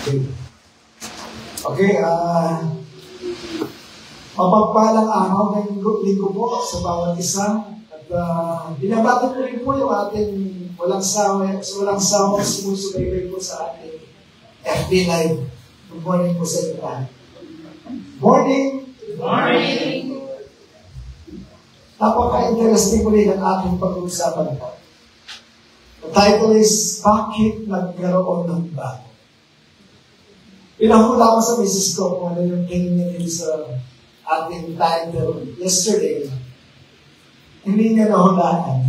Okay, mapagpalang araw ng linggo po sa bawat isa. At binabati ko rin po yung ating walang sawang sumusubaybay po sa ating FB Live. Good morning po sa inyo. Morning! Morning! Napaka-interesting po rin ang ating pag-uusapan po. The title is, Bakit Nagkaroon ng Bago? Pinahula ko sa misis ko kung ano yung tingin niya din sa ating title yesterday. Hindi niya nahulaan.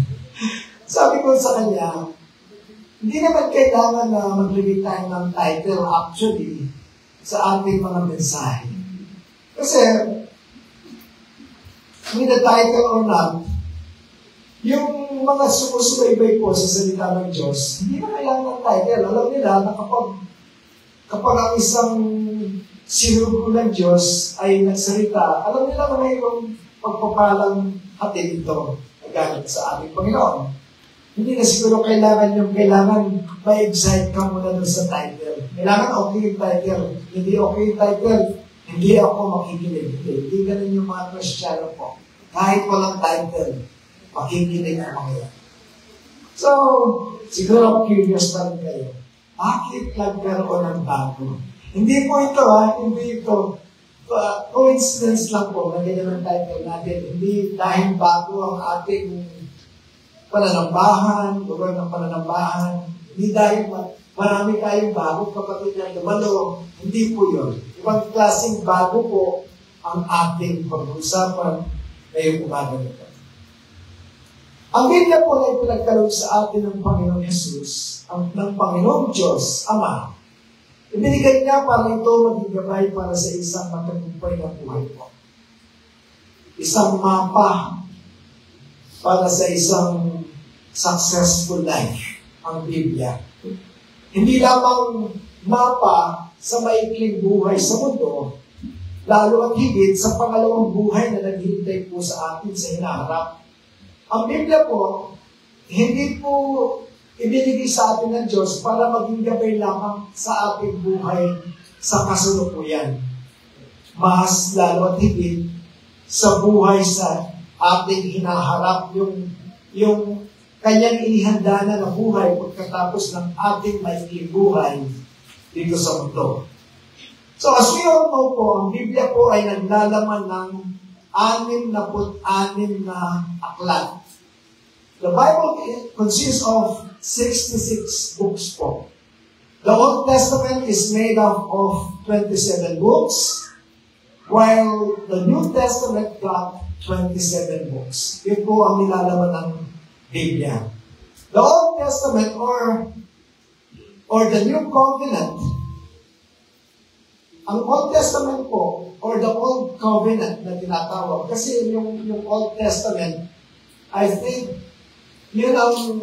Sabi ko sa kanya, hindi naman kailangan na maglagay tayo ng title actually sa ating mga mensahe. Kasi, with the title or not, yung mga sumusubaybay po sa salita ng Diyos, hindi na kailangan ng title. Alam nila na kapag ang isang sinugo ng Diyos ay nagsalita, alam nila na mayroong pagpapalang hatid ito na galing sa ating Panginoon. Hindi na siguro kailangan ma-excite ka muna doon sa title. Kailangan okay yung title. Hindi okay yung title, hindi ako makikinig. Hindi ganun yung mga Kristiyano po. Kahit walang title, makikinig ang mga yan. So, siguro curious pa rin kayo. Bakit nagkaroon ng bago? Hindi po ito hindi ito. Coincidence lang po na ganyan ang title natin. Hindi dahil bago ang ating pananambahan, lugar ng pananambahan. Hindi dahil marami tayong bago kapatid na dumalo. Hindi po yun. Ibang klaseng bago po ang ating pag-uusapan ngayong umaga nito. Ang Biblia po na ipinagkaloob sa atin ng Panginoong Jesus, ng Panginoong Diyos, Ama, ibinigay niya para ito maging gabay para sa isang matagumpay na buhay po. Isang mapa para sa isang successful life, ang Biblia. Hindi lamang mapa sa maikling buhay sa mundo, lalo at higit sa pangalawang buhay na naghihintay po sa atin sa hinaharap. Ang Biblia po, hindi po ibinigay sa atin ng Diyos para maging gabay lamang sa ating buhay sa kasalukuyan. Mas lalo at higit sa buhay sa ating hinaharap, yung kanyang inihanda na buhay pagkatapos ng ating maikling buhay dito sa mundo. So as we all know po, ang Biblia po ay naglalaman ng 66 na aklat. The Bible consists of 66 books po. The Old Testament is made up of 27 books, while the New Testament got 27 books. Yun po ang nilalaman ng Biblia. The Old Testament or the New Covenant, ang Old Testament po, or the Old Covenant na tinatawag, kasi yung Old Testament, I think, yun ang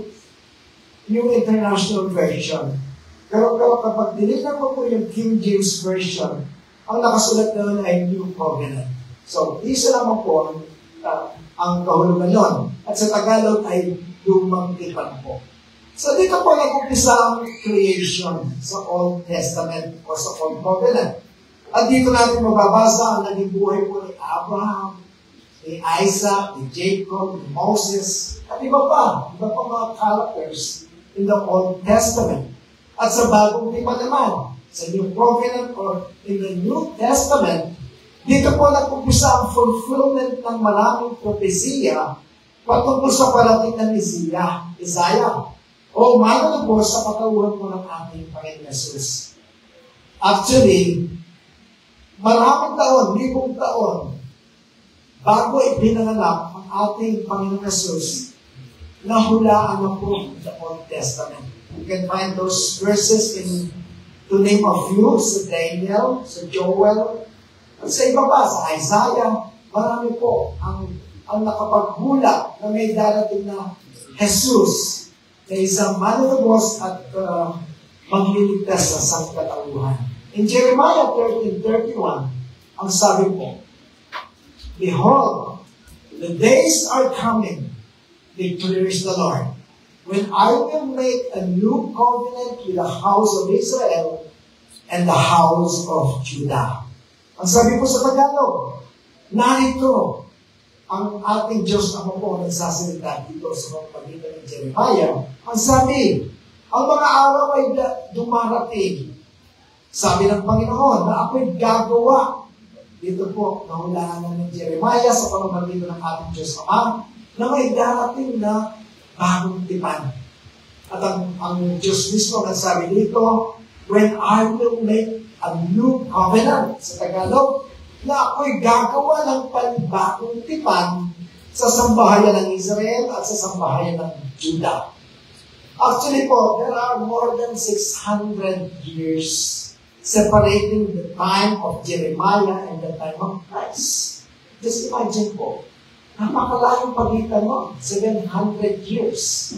New International Version. Pero kapag dinignan mo po yung King James Version, ang nakasulat naman ay New Covenant. So, isa naman po ang kahulugan nun. At sa Tagalog ay Lumang Tipan po. So, dito po nag-umpisa ang creation sa Old Testament o sa Old Covenant. At dito natin mababasa ang naging buhay po ni Abraham, ni Isaac, ni Jacob, ni Moses, at iba pa mga characters in the Old Testament. At sa bagong tipan naman, sa New Covenant or in the New Testament, dito po nag-umpisa ang fulfillment ng maraming propesiya patungkol sa parating na Isaiah, o mananabos sa katauhan po ng ating Panginoon Jesus. Actually, maraming taon, 1,000 taon, bago ipinanganak ang ating Panginoon Jesus, nahulaan na po the Old Testament. You can find those verses to name a few, sa Daniel, sa Joel, at sa iba pa, sa Isaiah. Marami po ang nakapaghula na may darating na Jesus na isang mananabos at magliligtas sa sangkatauhan. In Jeremiah 13:31, ang sabi po, Behold, the days are coming, declares the Lord, when I will make a new covenant with the house of Israel and the house of Judah. Ang sabi po sa Tagalog, narito ang ating Diyos na po nagsasalita dito sa pamamagitan ni Jeremiah. Ang sabi, ang mga araw ay dumarating. Sabi ng Panginoon na ako'y gagawa. Dito po, nahulaan ng Jeremiah sa pamamagitan ng ating Diyos Ama na may darating na bagong tipan. At ang Diyos mismo nagsabi dito, when I will make a new covenant, sa Tagalog, na ako'y gagawa ng panibagong tipan sa sambahayan ng Israel at sa sambahayan ng Judah. Actually po, there are more than 600 years separating the time of Jeremiah and the time of Christ. Just imagine po, napakalayong pagitan mo, 700 years.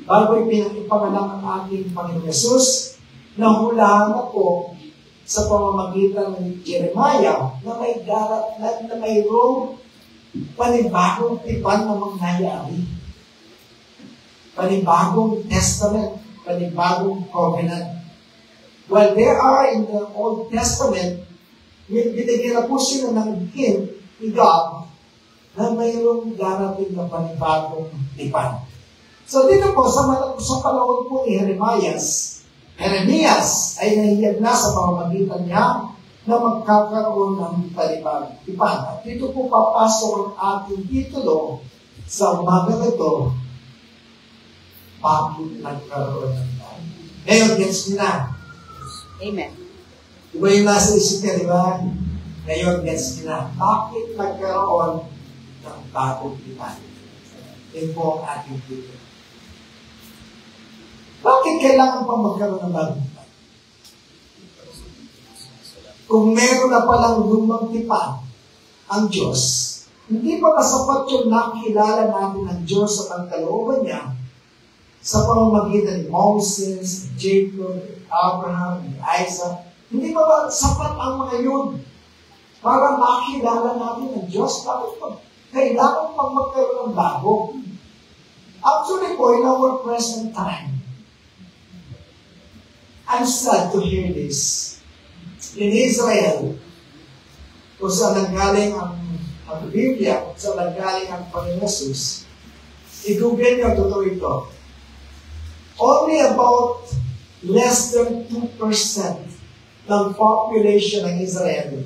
Bago ipanganak ang ating Panginoon Yesus, nahulaan na po sa pamamagitan ng Jeremiah na may darat na mayroong panibagong tipan na mangyayari. Panibagong testament, panibagong covenant. While there are in the Old Testament, binigyan na po sila ng hint ni God na mayroong darating na panibagong tipan. So dito po, sa panahon po ni Jeremias ay nahiyag na sa pamamagitan niya na magkakaroon ng panibagong tipan. At dito po papasok ang ating titulo sa umaga nito, bakit nagkaroon ng tipan? Ngayon, gets niyo na. Amen. Diba yung nasa isip niya, di ba? Ngayon, gets niyo na. Bakit nagkaroon ng bagong tipan? Yan po ang ating titulo. Bakit kailangan pa magkaroon ng bagong tipan? Kung meron na palang lumang tipan ang Diyos, hindi pa kasapat yung nakilala natin ang Diyos at ang kalooban niya sa pamamagitan ni Moses, Jacob, Abraham, Isaac. Hindi pa sapat ang mga yun para makilala natin ang Diyos? Bakit pa? Kailangan pang magkaroon ng bago. Actually po, in our present time, I'm sad to hear this. In Israel, kung saan nanggaling ang Biblia, kung saan nanggaling ang Panginoon Jesus, i-google nyo, totoo ito. Only about less than 2% ng population ng Israel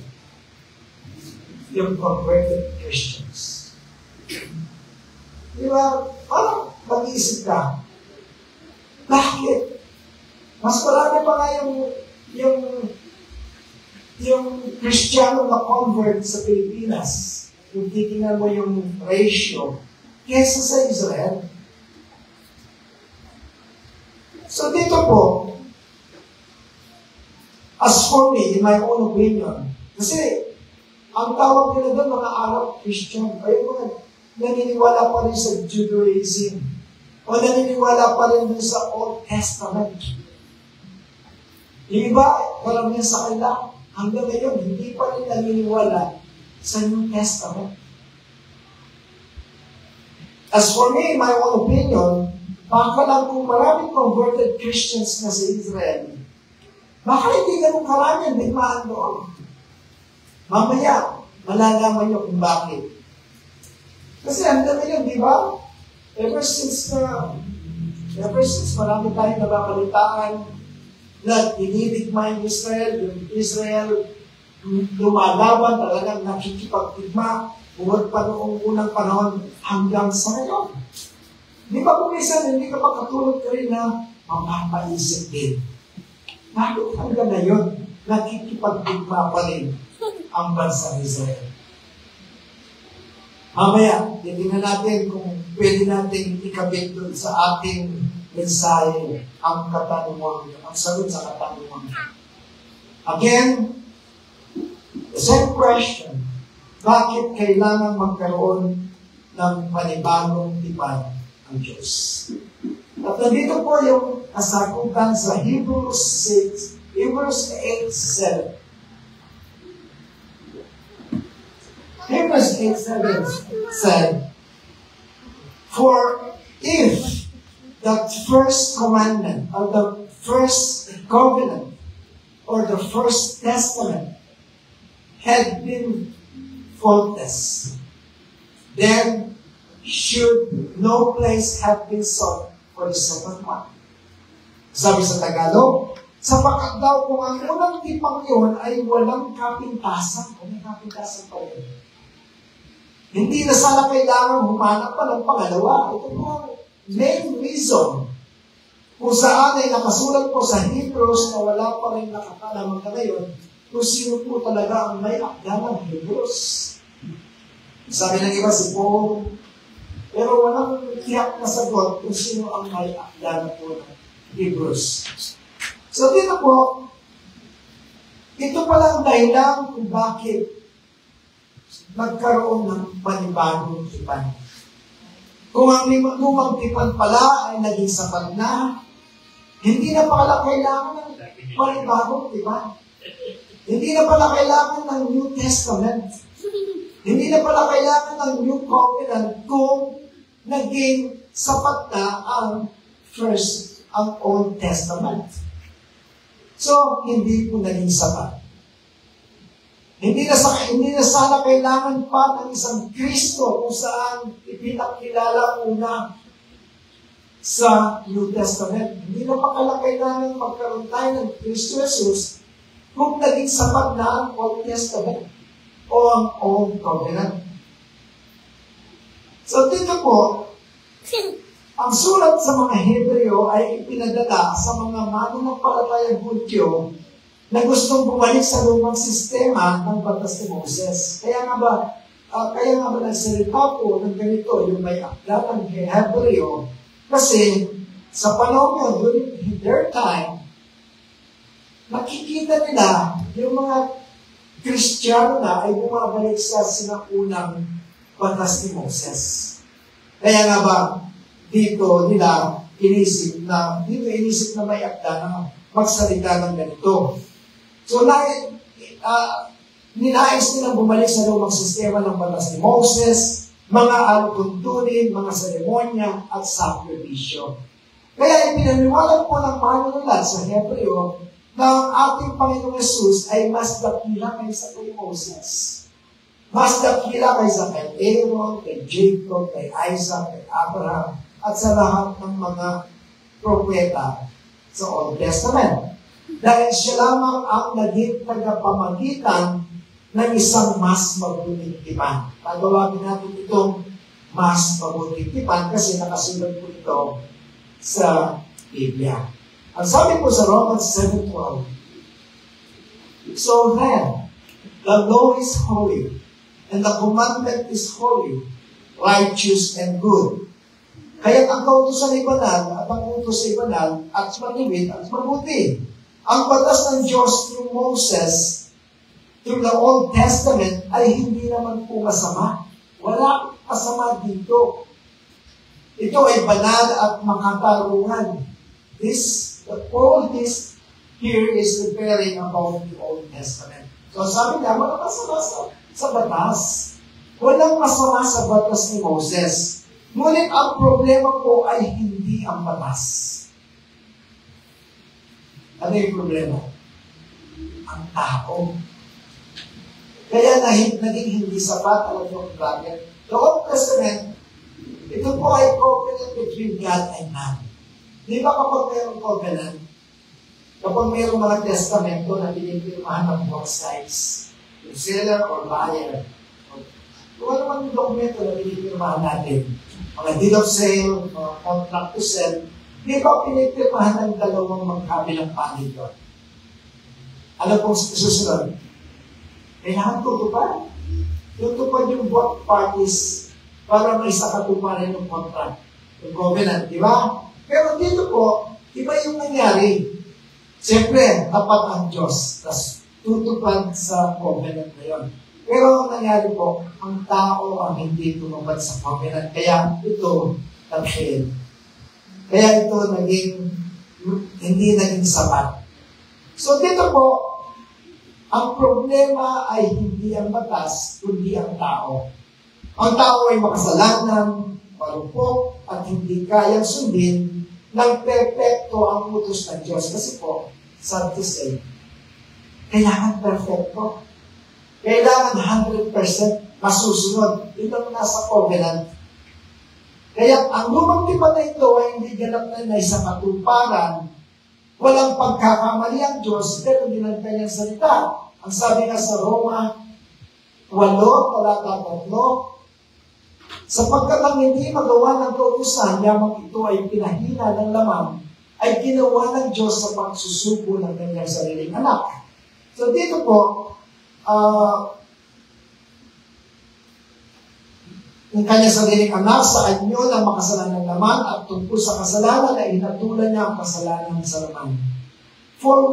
yung converted Christians. Di ba? Parang mag-iisip ka, bakit? Mas marami pa nga yung Kristiyano na convert sa Pilipinas. Kung titingnan mo yung ratio kesa sa Israel. So dito po, as for me, in my own opinion, kasi ang tawag nila doon mga Arab Christian, ay mga naniniwala pa rin sa Judaism o naniniwala pa rin sa Old Testament. Yung iba, karamihan sa kanila, hanggang ngayon, hindi pa rin naniniwala sa New Testament. As for me, in my own opinion, baka lang kung maraming converted Christians na sa Israel, baka hindi ganun karami ang digmaan doon. Mamaya, malalaman niyo kung bakit. Kasi hanggang ngayon, di ba? Ever since marami tayong nababalitaan na dinidigma yung Israel lumalaban, talagang nakikipagdigma, buwag pa noong unang panahon hanggang sa ngayon. Di ba kung minsan, hindi ka makatulog ka rin na mapapaisip din. Bakit hanggang ngayon, nakikipagdigma pa rin ang bansang Israel? Mamaya, titingnan natin kung pwede natin ikabit doon sa ating mensahe ang katanungan, ang sagot sa katanungan. Again, the same question, bakit kailangan magkaroon ng panibagong tipan ang Diyos? At nandito po yung kasagutan sa Hebrews 8:7. Hebrews 8:7 said, for if that first commandment, or the first covenant or the First Testament had been faultless, then should no place have been sought for the second one. Sabi sa Tagalog, sapagkat daw kung ang unang tipang yun ay walang kapintasan, kung may kapintasan pa rin, hindi na sana kailangan humanap pa ng pangalawa. Ito po ang main reason kung saan ay nakasulat po sa Hebrews na wala pa rin nakakalaman ka ngayon kung sino po talaga ang may akda ng Hebrews. Sabi ng iba si Paul, pero walang tiyak na sagot kung sino ang may akda na po ng Hebrews. So dito po, ito pala ang dahilan kung bakit nagkaroon ng panibagong tipan. Kung ang lumang tipan pala ay naging sapat na, hindi na pala kailangan ng panibagong tipan. Hindi na pala kailangan ng New Testament. Hindi na pala kailangan ng New Covenant kung naging sapat na ang Old Testament. So, hindi po naging sapat. Hindi na sana kailangan pa ng isang Kristo kung saan ipinakilala una sa New Testament. Hindi na pa kailangan magkaroon tayo ng Kristo Jesus kung naging sapat na ang Old Testament o ang Old Covenant. So dito po, ang sulat sa mga Hebreo ay ipinadala sa mga mananampalatayang Hudyo na gustong bumalik sa lumang sistema ng batas ni Moses. Kaya nga ba nagsalita po ng ganito yung may akda ng Hebreo kasi sa panahon yun, during their time, nakikita nila yung mga Kristiyano na ay bumabalik sa sinaunang batas ni Moses. Kaya nga ba, dito inisip na may akda na magsalita ng ganito. So, ninais nilang bumalik sa lumang sistema ng batas ni Moses, mga alutuntunin, mga seremonya, at sakripisyo. Kaya ipinaniwalag po ng manunulat sa Hebreo na ang ating Panginoong Yesus ay mas dakila kaysa kay Moses. Mas dakila kaysa kay Aaron, kay Jacob, kay Isaac, kay Abraham, at sa lahat ng mga propeta sa Old Testament. Dahil siya lamang ang naging tagapamagitan ng isang mas mabuting tipan. Tatawagin natin itong mas mabuting tipan kasi nakasulat po ito sa Biblia. Ang sabi po sa Romans 7:12, so then, the law is holy, and the commandment is holy, righteous, and good. Kaya ang kautusan ay banal, at ang utos ay banal, at maliwit, at mabuti. Ang batas ng Diyos through Moses, through the Old Testament, ay hindi naman po masama. Wala masama dito. Ito ay banal at makatarungan. All this here is referring about the Old Testament. So sabi niya, wala masama sa batas. Walang masama sa batas ni Moses. Ngunit ang problema po ay hindi ang batas. Ano yung problema? Ang tao. Kaya naging hindi sapat ang yung bakit. The Old Testament, ito po ay covenant between God and man. Di ba kapag mayroong covenant, kapag mayroong mga testamento na pinipirmahan ng both sides, yung seller or buyer, kung ano man yung dokumento na pinipirmahan natin, mga deed of sale, mga contract to sell, di ba pinipirmahan ng dalawang magkabilang panig doon? Ano pong susunod? Kailangan tutupad. Tutupad yung both parties para may sakatuparan yung contract, yung covenant, di ba? Pero dito po, iba yung nangyari. Siyempre, dapat ang Diyos, tas tutupad sa covenant na yun. Pero ang nangyari po, ang tao ang hindi tumupad sa covenant. Kaya ito, nag-fail. Kaya ito hindi naging sapat. So dito po, ang problema ay hindi ang batas, kundi ang tao. Ang tao ay makasalanan, marupok, at hindi kayang sundin ng perpekto ang utos ng Diyos. Kasi po, sad to say, kailangan perfecto. Kailangan 100% masusunod. Ito ang nasa covenant. Kaya ang lumang tipan na ito ay hindi ganap na isang katuparan. Walang pagkakamali ang Diyos, pero hindi ng kanyang salita. Ang sabi nga sa Roma 8, talata 3, sapagkat ang hindi magawa ng kautusan, yamang ito ay pinahina ng laman, ay ginawa ng Diyos sa pagsusuko ng kanyang sariling anak. So dito po, ng kanyang sariling anak sa anyo ng makasalanan naman at tungkol sa kasalanan ay hinatulan niya ang kasalanan sa laman. For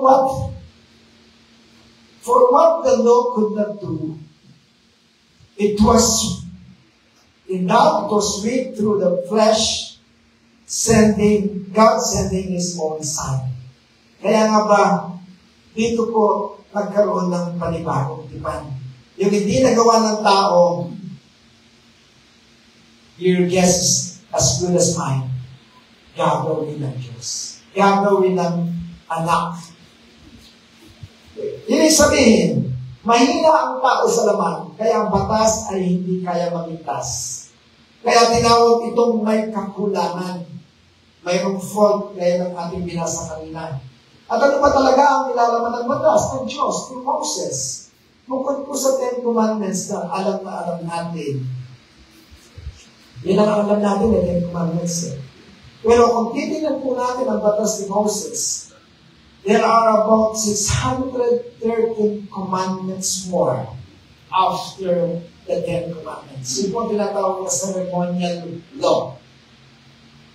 what the law could not do, God was weak through the flesh, God sending His own Son. Kaya nga ba, dito po nagkaroon ng panibagong tipan. Yung hindi nagawa ng tao, your guess is as good as mine. Gagawin ng Diyos. Gagawin ng anak. Ibig sabihin, mahina ang tao sa laman, kaya ang batas ay hindi kaya magligtas. Kaya tinawag itong may kakulangan. Mayroong fault, kaya ng ating binasa kanina. At ano ba talaga ang nilalaman ng batas ng Diyos, ng Moses? Bukod po sa Ten Commandments na alam natin. Yan ang alam natin ng Ten Commandments. Pero kung titignan po natin ang batas ni Moses, there are about 613 commandments more after the Ten Commandments. Yun po tinatawag na ceremonial law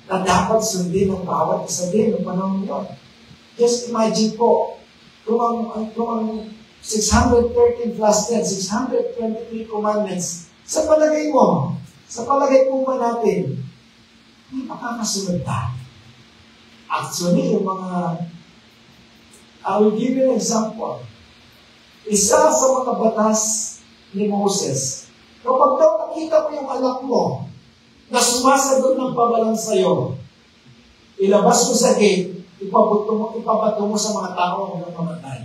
na dapat sundin ng bawat isa din ng panahon yun. Just imagine po, kung ang 613 plus 10, 623 commandments, sa palagay mo, sa palagay po ba natin, hindi makakasunod tayo. Actually, yung mga I will give you an example. Isa sa mga batas ni Moses, kapag daw nakita mo yung anak mo na sumasagot ng pabalang sa'yo, ilabas mo sa gate, ipabato mo sa mga tao hanggang mamatay.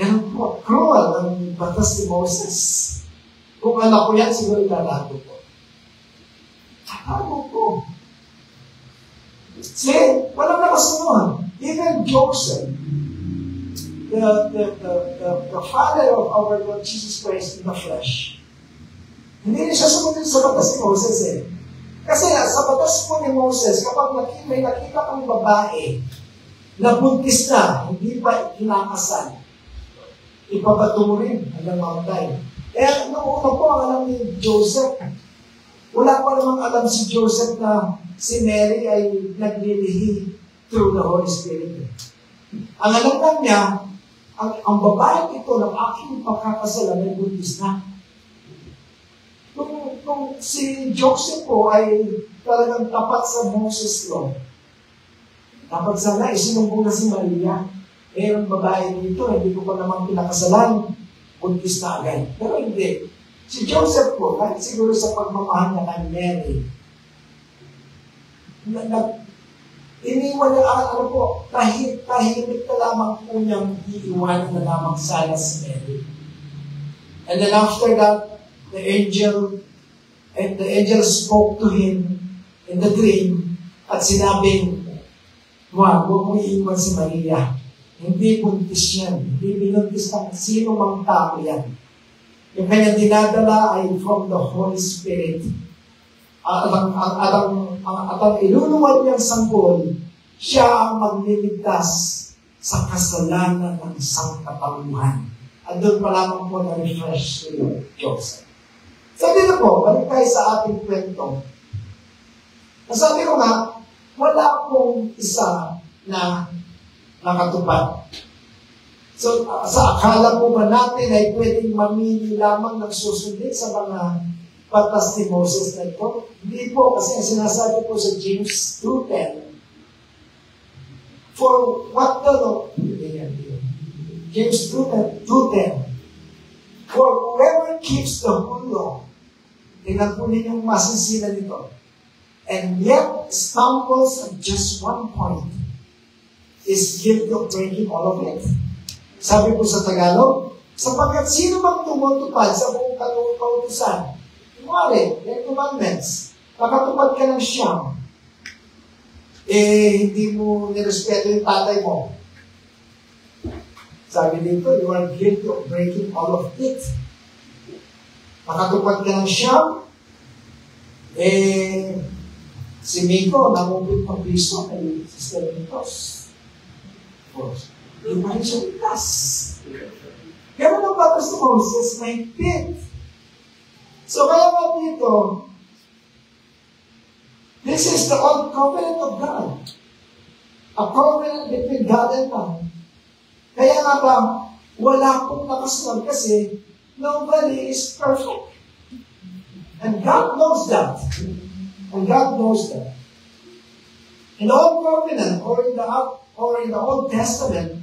Ganun po, cruel ang batas ni Moses. Kung anak ko yan, siguro ilalago ko. Tatago ko. See, walang nakasunod. Even Joseph, the father of our Lord Jesus Christ in the flesh, hindi niya siya sumunod sa batas ni Moses eh. Kasi sa batas po ni Moses, kapag may nakita kang babae na buntis na, hindi pa kinakasal, ipabato mo rin hanggang mamatay. Eh, noong una po ang alam ni Joseph, wala pa namang alam si Joseph na si Mary ay naglilihi through the Holy Spirit. Ang alam lang niya, ang babae ito ng aking pagkakasalan ay buntis na. Kung si Joseph po ay talagang tapat sa Moses law, dapat sana isinumbong na si Maria. Eh, ang babae dito, hindi ko pa naman pinakasalan, buntis na agad. Pero hindi. Si Joseph po, kahit siguro sa pagmamahal niya kay Mary, iniwan niya, tahimik na lamang po niyang iiwanan na lamang sana si Mary. And then after that, the angel spoke to him in the dream at sinabing, huwag mo iiwan si Maria. Hindi buntis yan. Hindi binuntis ng sino mang tao yan. Yung kanyang dinadala ay from the Holy Spirit. At ang iluluwad niyang sanggol, siya ang magliligtas sa kasalanan ng isang katauhan. At doon pa lamang po na-refresh si Joseph. Sabi na po, balik tayo sa ating kwento. Nasabi ko nga, wala pong isa na nakatupad. So, sa akala po ba natin ay pwedeng mamili lamang ng susundin sa mga batas ni Moses na ito? Hindi po, kasi sinasabi po sa James 2:10. For what the law, James 2:10. For whoever keeps the whole law, tingnan po ninyong masisilan nito, and yet stumbles at just one point, is guilty of breaking all of it. Sabi po sa Tagalog, sapagkat sino bang tumutupad sa buong kautusan? Kunwari, 10 commandments, makatupad ka ng siyam, hindi mo nirespeto yung tatay mo. Sabi dito, you are guilty of breaking all of it. Makatupad ka ng siyam, si Miko, namubit ng piso kay Sister Mitos. Di ba rin siya itas? Kaya ang batas ng Moses, may pit. So kaya nga dito, this is the old covenant of God. A covenant between God and man. Kaya nga ba, wala pong nakasunod kasi nobody is perfect. And God knows that. And God knows that. In the Old Covenant or in the Old Testament,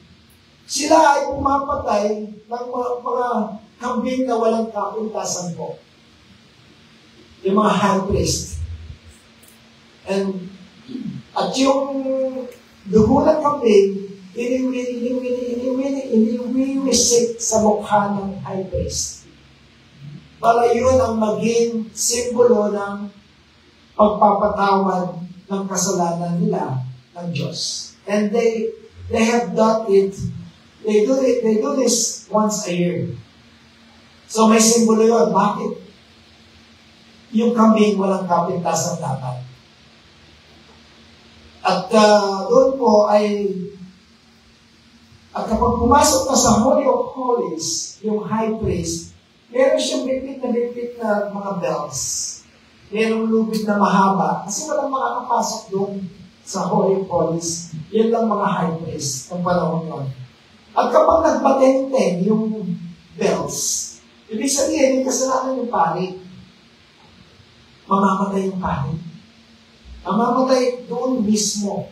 sila ay pumapatay ng mga kambing na walang kapintasan po. Yung mga high priest. At yung dugo ng kambing, iniwiwisik sa mukha ng high priest. Para yun ang maging simbolo ng pagpapatawad ng kasalanan nila ng Diyos. And they have done it. They do this once a year. So may simbolo yun. Bakit? Yung kambing walang kapintasan dapat. At doon po ay at kapag pumasok na sa Holy of Holies, yung high priest, meron siyang bipit na mga bells. Merong lubid na mahaba. Kasi walang makakapasok doon sa Holy of Holies. Yun lang mga high priest ng panahon yun. At kapag nagpatenteng yung bells, ibig sabihin, yung kasalanan yung pari. Mamamatay yung pari. Mamamatay doon mismo.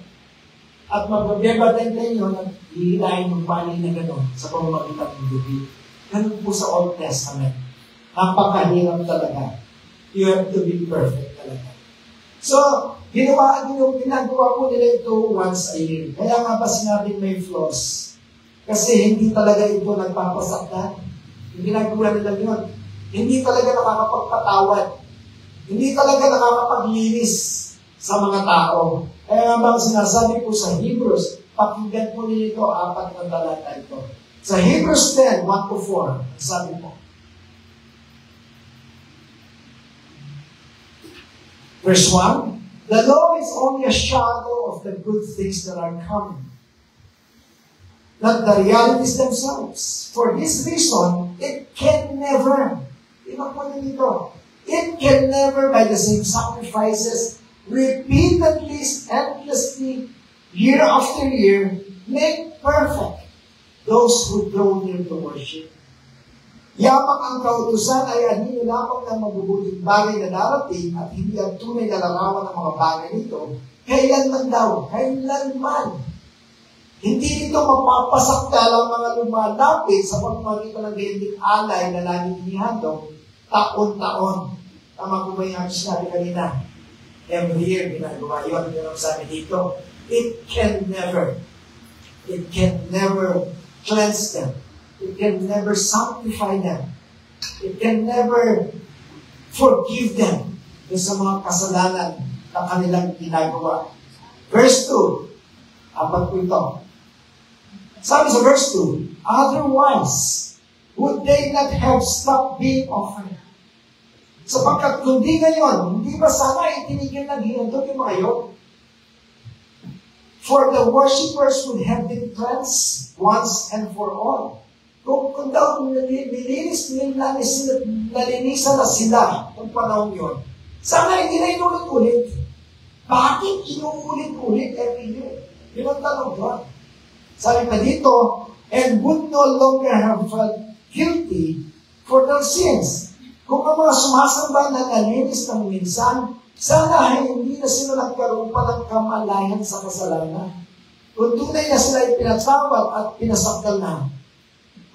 At magbabatenteng yun at hihilahin yung pari na gano'n sa pamamagitan ng gabi. Ganun po sa Old Testament. Napakahirap talaga. You have to be perfect talaga. So, ginagawa po nila ito once a year. Kaya nga ba sinabing may flaws? Kasi hindi talaga ito nagpapasaktan. Yung ginagawa nila yun. Hindi talaga nakakapagpatawad. Hindi talaga nakakapaglinis sa mga tao. Kaya nga ba sinasabi po sa Hebrews, pakinggan po nito 4 na talata ito. Sa Hebrews 10, 1-4, sabi po. Verse 1, the law is only a shadow of the good things that are coming, not the realities themselves. For this reason, it can never, it can never, by the same sacrifices, repeatedly, endlessly, year after year, make perfect those who draw near to worship. Yamang ang kautusan ay anino lamang ng mabubuting bagay na darating at hindi ang tunay na larawan ng mga bagay nito, kailanman daw, kailanman. Hindi ito mapapasakta ang mga lumalapit sa pagmamagitan ng gending alay na laging inihandog taon-taon. Tama ko ba yung sinabi kanina? Every year, ginagawa yun. Yung sabi dito, it can never cleanse them. It can never sanctify them. It can never forgive them sa mga kasalanan na kanilang ginagawa. Verse 2, apat po ito. Sabi sa verse 2, otherwise, would they not have stopped being offered? Sapagkat kundi ngayon, hindi ba sana itinigil na ginagawa yung mga yun? For the worshippers would have been cleansed once and for all. Kung daw nalinisan na sila ng panahon yun, sana hindi na inulit-ulit. Bakit inuulit-ulit every year? Yun ang tanong doon. Sabi pa dito, and would no longer have felt guilty for their sins. Kung ang mga sumasamba na nalinis ng minsan, sana hindi na sila nagkaroon pa ng kamalayan sa kasalanan. Kung tunay na sila ipinatawad at pinasakdal na,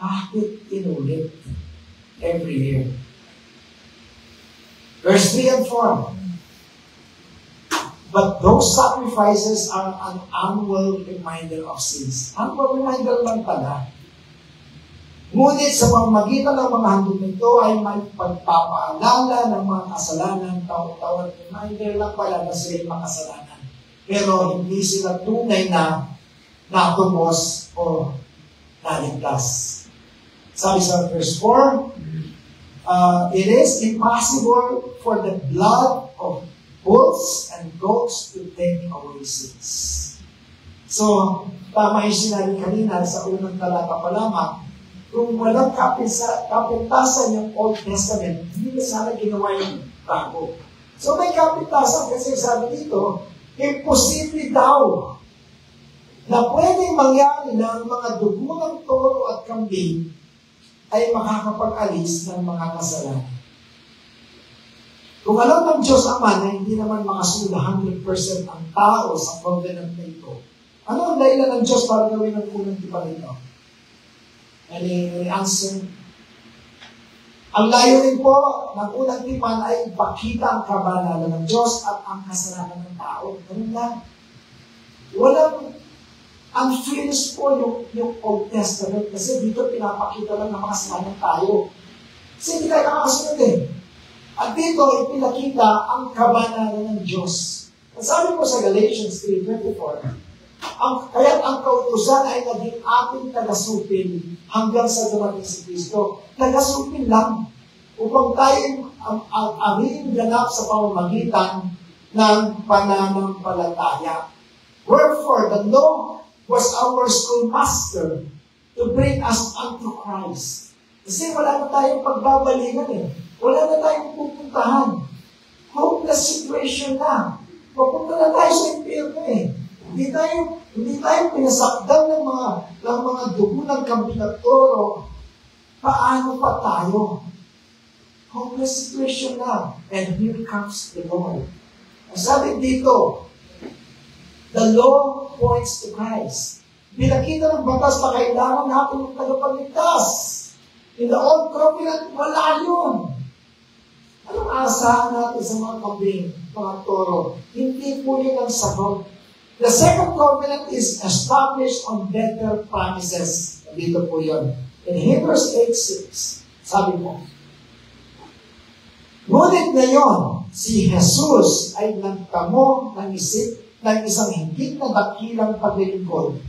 bakit inulit every year? Verse 3 and 4. But those sacrifices are an annual reminder of sins. Annual reminder lang pala. Ngunit sa pamamagitan ng mga handog nito ay may pagpapaalala ng mga kasalanan, taon-taon, reminder lang pala na sila makasalanan. Pero hindi sila tunay na natubos o naligtas. Sabi sa verse 4, it is impossible for the blood of bulls and goats to take away sins. So, tama yung sinabi kanina sa unang talata pa lamang, kung walang kapintasan yung Old Testament, hindi na sana ginawa yung bago. So may kapintasan kasi sabi dito, imposible daw na pwedeng mangyari na ang mga dugo ng toro at kambing ay makakapag-alis ng mga kasalanan. Kung alam ng Diyos Ama na hindi naman makasula 100% ang tao sa covenant na ito, ano ang dahilan ng Diyos para gawin ang unang tipan nito? Any answer? Ang layunin po ng unang tipan ay ipakita ang kabanalan ng Diyos at ang kasalanan ng tao. Ganun lang. Walang unfinished po yung Old Testament kasi dito pinapakita lang ng mga kasalanan tayo. Kasi hindi tayo nakakasunod eh. At dito ipinakita ang kabanalan ng Diyos. Ang sabi po sa Galatians 3:24, kaya't ang kautusan ay naging ating tagasupil hanggang sa dumating si Kristo. Tagasupil lang upang tayo aming ganap sa pamamagitan ng pananampalataya. Wherefore, the law was our schoolmaster to bring us unto Christ. Kasi wala na tayong pagbabalikan eh. Wala na tayong pupuntahan. Hopeless situation na. Papunta na tayo sa impyerno eh. Hindi tayo pinasakdal ng mga dugo ng kambing at toro. Paano pa tayo? Hopeless situation na. And here comes the Lord. Ang sabi dito, the law points to Christ. Pinakita ng batas na kailangan natin ng tagapagligtas. In the Old Covenant, wala yun. Anong aasahan natin sa mga kambing, mga toro? Hindi po yun ang sagot. The second covenant is established on better promises. Dito po yun. In Hebrews 8:6, sabi mo, ngunit ngayon, si Jesus ay nagtamo ng isang higit na dakilang paglilingkod.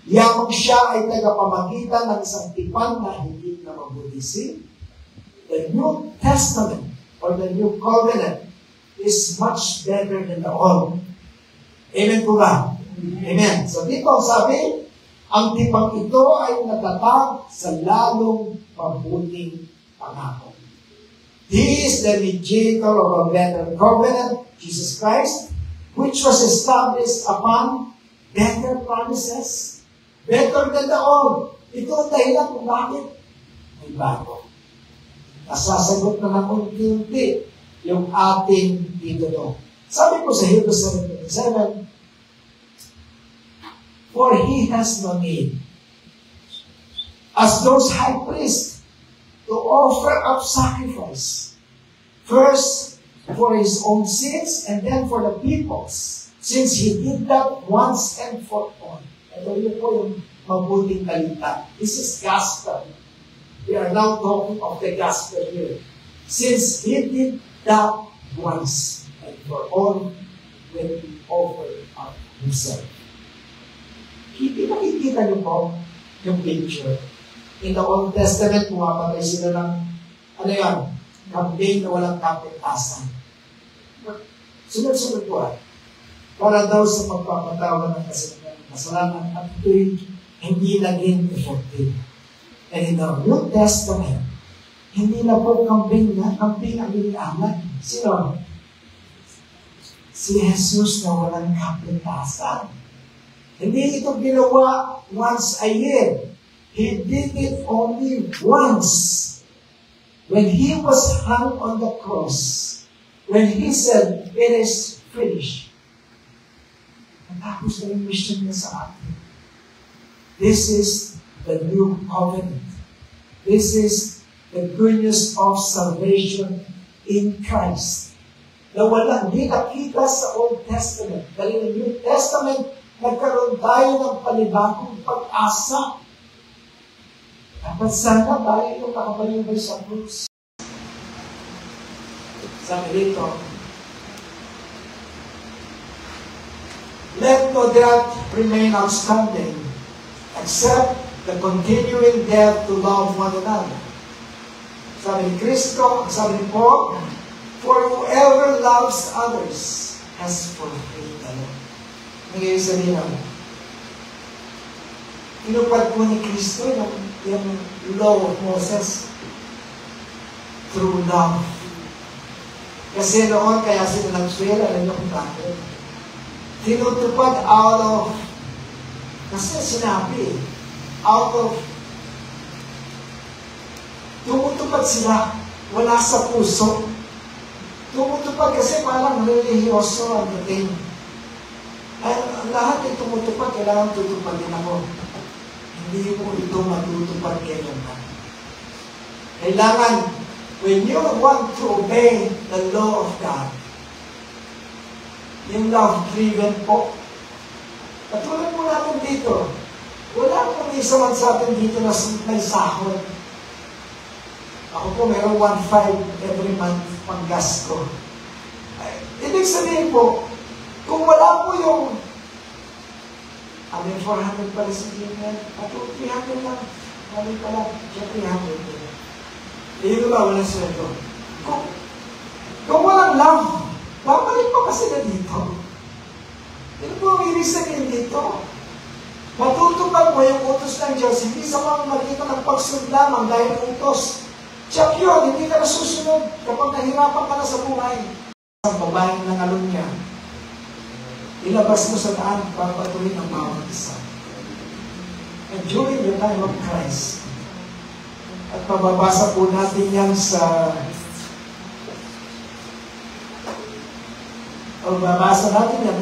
Yamang siya ay tagapamagitan ng isang tipan na higit na mabudisi. The New Testament or the New Covenant is much better than the Old. Amen po ba? Amen. So dito sabi, ang tipang ito ay natatag sa lalong mabuting pangako. He is the mediator of a better covenant, Jesus Christ, which was established upon better promises, better than the old. Ito ang dahilan kung bakit may bago. Nasasagot na ng unti-unti yung ating titulo. Sabi ko sa Hebrews 7:27, for he has no need, as those high priests, to offer up sacrifice, first for his own sins and then for the people's, since he did that once and for all. Ito yun po yung mabuting balita. This is gospel. We are now talking of the gospel here. Since he did that once and for all, when he offered up himself. Nakikita niyo po yung picture. In the Old Testament, pumapatay sila ng, kambing na walang kapintasan. Sunod-sunod po para daw sa pagpapatawa ng kasalanan at ito'y hindi naging effective. And in the New Testament, hindi na po kambing ang iniaman. Sino? Si Jesus na walang kapintasan. Hindi ito ginawa once a year. He did it only once. When he was hung on the cross, when he said, it is finished. Natapos na yung mission niya sa atin. This is the new covenant. This is the good news of salvation in Christ. Na wala, hindi nakita sa Old Testament. Dahil in the New Testament, nagkaroon tayo ng panibagong pag-asa. Dapat At sana tayo yung nakabalibay sa krus. Sabi dito, let no debt remain outstanding, except the continuing debt to love one another. Sabi ni Kristo, sabi ni Paul, for whoever loves others has fulfilled the law. Ngayon sabihin namin, inupad po ni Kristo yung law of Moses through love. Kasi noon, kaya sila nagswela ng yung bakit. Tinutupad out of, kasi sinabi, out of, tumutupad sila, wala sa puso. Tumutupad kasi parang religyoso ang dating. Ay, lahat ay tumutupad, kailangan tutupad din ako. Hindi mo ito matutupad kailanman. Kailangan, when you want to obey the law of God, yung love-driven po. Katulad mo natin dito, wala akong isa man sa atin dito na may sahod. Ako po, mayroong 1.5 every month pang gas ko. Ibig sabihin po, kung wala po yung 400 pala si Jimmy, at 300 lang. Kami pala, siya 300. Hindi ba, walang sweldo. Kung walang love, babalik pa kasi na dito. Ano po ang ibig sabihin dito? Matutupad mo yung utos ng Diyos, hindi sa mga magkita ng pagsunod lamang dahil utos. Check yun, hindi ka nasusunod kapag nahirapan ka na sa buhay. Ang babaeng nangalon niya, ilabas mo sa daan para patuloy ng bawat isa. And during the time of Christ, at mababasa po natin yan sa o babasa natin yan